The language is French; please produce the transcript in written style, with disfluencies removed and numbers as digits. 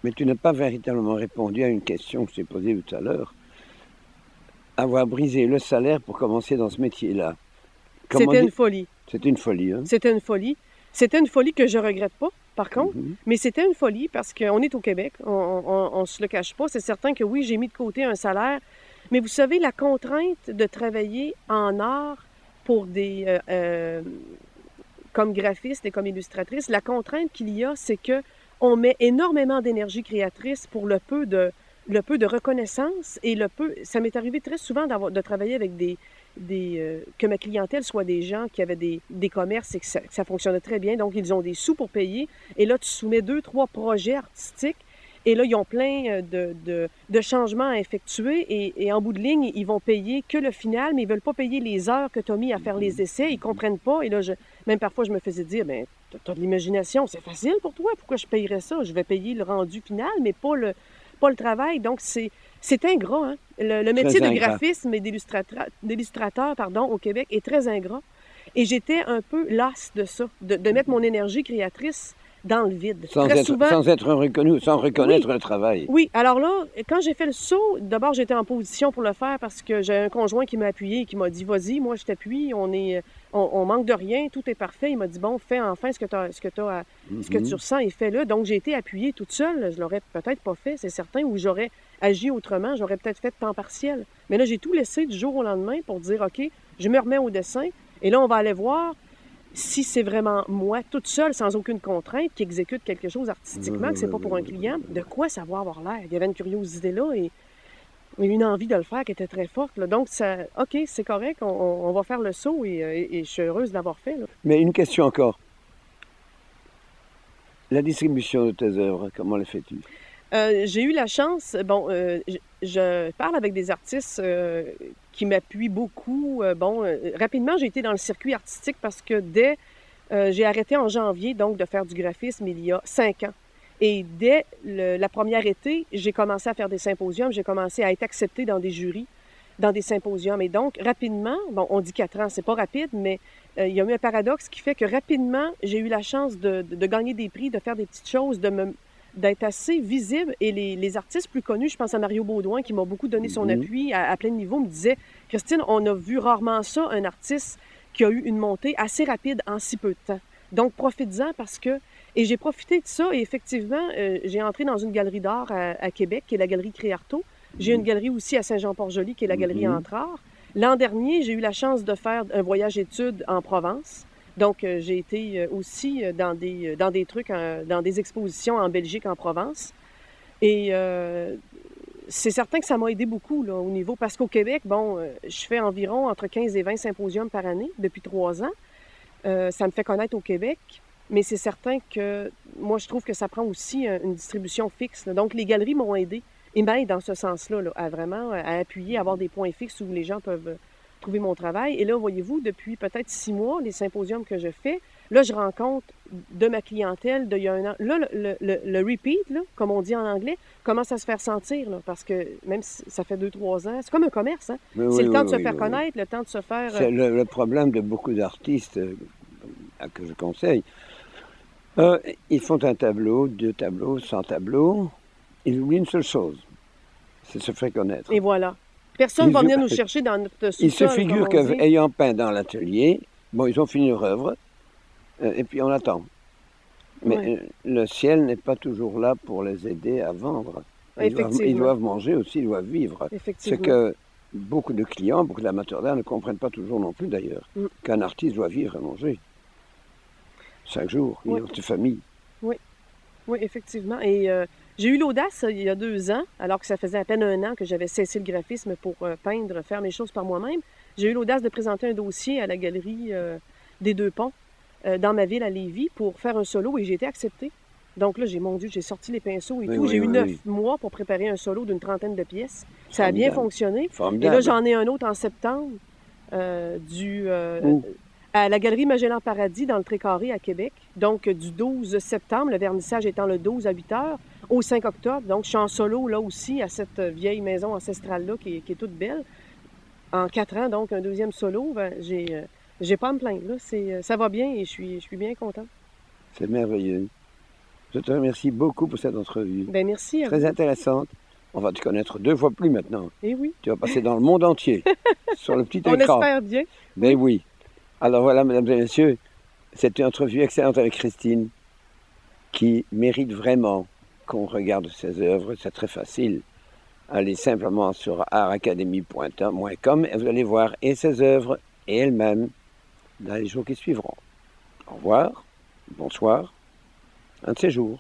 Mais tu n'as pas véritablement répondu à une question que je t'ai posée tout à l'heure. Avoir brisé le salaire pour commencer dans ce métier-là. Comment C'était dire? une folie. C'est une folie, hein? C'était une folie. C'était une folie que je regrette pas, par contre, Mhm. mais c'était une folie parce qu'on est au Québec, on se le cache pas. C'est certain que oui, j'ai mis de côté un salaire, mais vous savez, la contrainte de travailler en art pour comme graphiste et comme illustratrice, la contrainte qu'il y a, c'est que on met énormément d'énergie créatrice pour le peu de reconnaissance et le peu. Ça m'est arrivé très souvent de travailler avec que ma clientèle soit des gens qui avaient des commerces et que ça fonctionnait très bien. Donc, ils ont des sous pour payer. Et là, tu soumets 2, 3 projets artistiques. Et là, ils ont plein de changements à effectuer. Et en bout de ligne, ils vont payer que le final, mais ils ne veulent pas payer les heures que tu as mis à faire les essais. Ils ne comprennent pas. Et là, même parfois, je me faisais dire, ben, tu as de l'imagination, c'est facile pour toi. Pourquoi je payerais ça? Je vais payer le rendu final, mais pas le travail. Donc, c'est ingrat. Hein? Le métier Très de ingrat. graphisme et d'illustrateur au Québec est très ingrat. Et j'étais un peu lasse de ça, de mettre mon énergie créatrice dans le vide. Très souvent, Sans être reconnu, sans oui, reconnaître le travail. oui. Alors là, quand j'ai fait le saut, d'abord, j'étais en position pour le faire parce que j'ai un conjoint qui m'a appuyé et qui m'a dit, vas-y, moi, je t'appuie, on manque de rien, tout est parfait. Il m'a dit, bon, fais enfin ce que tu Mhm. ressens et fais-le. Donc, j'ai été appuyée toute seule. Je l'aurais peut-être pas fait, c'est certain, ou j'aurais agi autrement, j'aurais peut-être fait temps partiel. Mais là, j'ai tout laissé du jour au lendemain pour dire, OK, je me remets au dessin et là, on va aller voir si c'est vraiment moi, toute seule, sans aucune contrainte, qui exécute quelque chose artistiquement, que c'est pas pour un client, de quoi ça va avoir l'air? Il y avait une curiosité là et une envie de le faire qui était très forte. Là. Donc, OK, c'est correct, on va faire le saut et je suis heureuse d'avoir fait. Là. Mais une question encore. La distribution de tes œuvres, comment la fais-tu? J'ai eu la chance, bon, je parle avec des artistes qui m'appuient beaucoup. Rapidement, j'ai été dans le circuit artistique parce que j'ai arrêté en janvier, donc, de faire du graphisme il y a 5 ans. Et dès la première été, j'ai commencé à faire des symposiums, j'ai commencé à être acceptée dans des jurys, dans des symposiums. Et donc, rapidement, bon, on dit 4 ans, c'est pas rapide, mais il y a eu un paradoxe qui fait que rapidement, j'ai eu la chance de gagner des prix, de faire des petites choses, d'être assez visible. Et les artistes plus connus, je pense à Mario Baudouin, qui m'a beaucoup donné son Mhm. appui à plein de niveaux, me disait, Christine, on a vu rarement ça, un artiste qui a eu une montée assez rapide en si peu de temps. Donc, profites-en parce que... Et j'ai profité de ça et effectivement, j'ai entré dans une galerie d'art à Québec, qui est la galerie Créarto. J'ai une galerie aussi à Saint-Jean-Port-Joli, qui est la galerie Mhm. Entre-Arts. L'an dernier, j'ai eu la chance de faire un voyage études en Provence. Donc, j'ai été aussi dans des trucs, dans des expositions en Belgique, en Provence. Et c'est certain que ça m'a aidé beaucoup là, au niveau, parce qu'au Québec, bon, je fais environ entre 15 et 20 symposiums par année depuis 3 ans. Ça me fait connaître au Québec, mais c'est certain que moi, je trouve que ça prend aussi une distribution fixe. Là. Donc, les galeries m'ont aidé et m'aident dans ce sens-là, là, à vraiment à appuyer, à avoir des points fixes où les gens peuvent trouver mon travail. Et là, voyez-vous, depuis peut-être 6 mois, les symposiums que je fais, là, je rencontre de ma clientèle d'il y a un an. Là, le repeat, là, comme on dit en anglais, commence à se faire sentir, là, parce que même si ça fait 2, 3 ans, c'est comme un commerce, hein? Oui, C'est oui, le oui, temps de se oui, faire oui, oui. connaître, le temps de se faire... C'est le problème de beaucoup d'artistes que je conseille. Ils font un tableau, 2 tableaux, 100 tableaux. Ils oublient une seule chose, c'est se faire connaître. Et voilà. Personne ne va Ils, venir nous chercher dans notre ils se sous-sol, comme figurent on dit. qu'ayant peint dans l'atelier, bon, ils ont fini leur œuvre, et puis on attend. Mais Oui, le ciel n'est pas toujours là pour les aider à vendre. Ils effectivement. doivent manger aussi, ils doivent vivre. Ce Effectivement. que beaucoup de clients, beaucoup d'amateurs d'art ne comprennent pas toujours non plus d'ailleurs, Mm. qu'un artiste doit vivre et manger. Chaque jour, Oui, ils ont une famille. oui, oui, effectivement. Et j'ai eu l'audace, il y a 2 ans, alors que ça faisait à peine un an que j'avais cessé le graphisme pour peindre, faire mes choses par moi-même. J'ai eu l'audace de présenter un dossier à la galerie des Deux Ponts, dans ma ville, à Lévis, pour faire un solo et j'ai été acceptée. Donc là, mon Dieu, j'ai sorti les pinceaux et Oui, tout. J'ai oui, eu oui, 9 oui. mois pour préparer un solo d'une trentaine de pièces. Ça a bien Formidable. fonctionné. Et là, Formidable. j'en ai un autre en septembre Où? à la Galerie Magellan Paradis dans le Trécarré à Québec. Donc, du 12 septembre, le vernissage étant le 12 à 8 heures, au 5 octobre. Donc, je suis en solo là aussi à cette vieille maison ancestrale-là qui est toute belle. En 4 ans, donc, un deuxième solo, ben, j'ai pas à me plaindre. Là. Ça va bien et je suis bien contente. C'est merveilleux. Je te remercie beaucoup pour cette entrevue. Ben merci à Très vous. intéressante. On va te connaître 2 fois plus maintenant. Eh oui, Tu vas passer dans le monde entier, sur le petit on écran. espère bien. Ben oui. Alors voilà, mesdames et messieurs, c'est une entrevue excellente avec Christine qui mérite vraiment qu'on regarde ses œuvres. C'est très facile. Allez simplement sur artacademy.com et vous allez voir et ses œuvres et elle-même dans les jours qui suivront. Au revoir, bonsoir, un de ces jours.